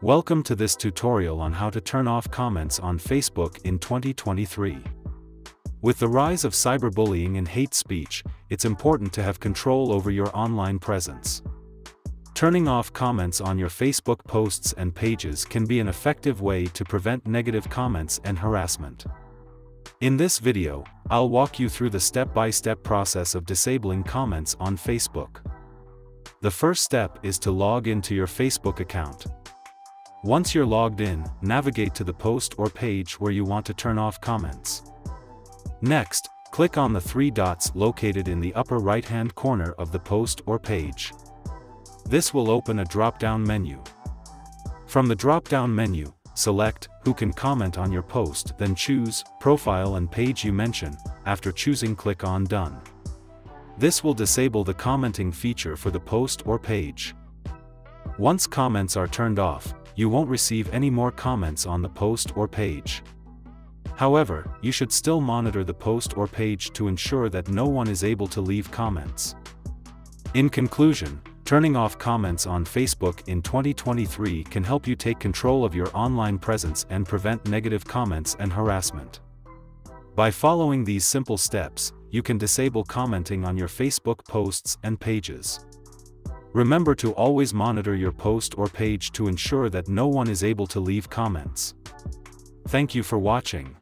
Welcome to this tutorial on how to turn off comments on Facebook in 2023. With the rise of cyberbullying and hate speech, it's important to have control over your online presence. Turning off comments on your Facebook posts and pages can be an effective way to prevent negative comments and harassment. In this video, I'll walk you through the step-by-step process of disabling comments on Facebook. The first step is to log into your Facebook account. Once you're logged in, navigate to the post or page where you want to turn off comments. Next, click on the three dots located in the upper right-hand corner of the post or page. This will open a drop-down menu. From the drop-down menu, select Who can comment on your post, then choose Profile and Page you mention. After choosing, click on Done. This will disable the commenting feature for the post or page. Once comments are turned off, you won't receive any more comments on the post or page. However, you should still monitor the post or page to ensure that no one is able to leave comments. In conclusion, turning off comments on Facebook in 2023 can help you take control of your online presence and prevent negative comments and harassment. By following these simple steps, you can disable commenting on your Facebook posts and pages. Remember to always monitor your post or page to ensure that no one is able to leave comments. Thank you for watching.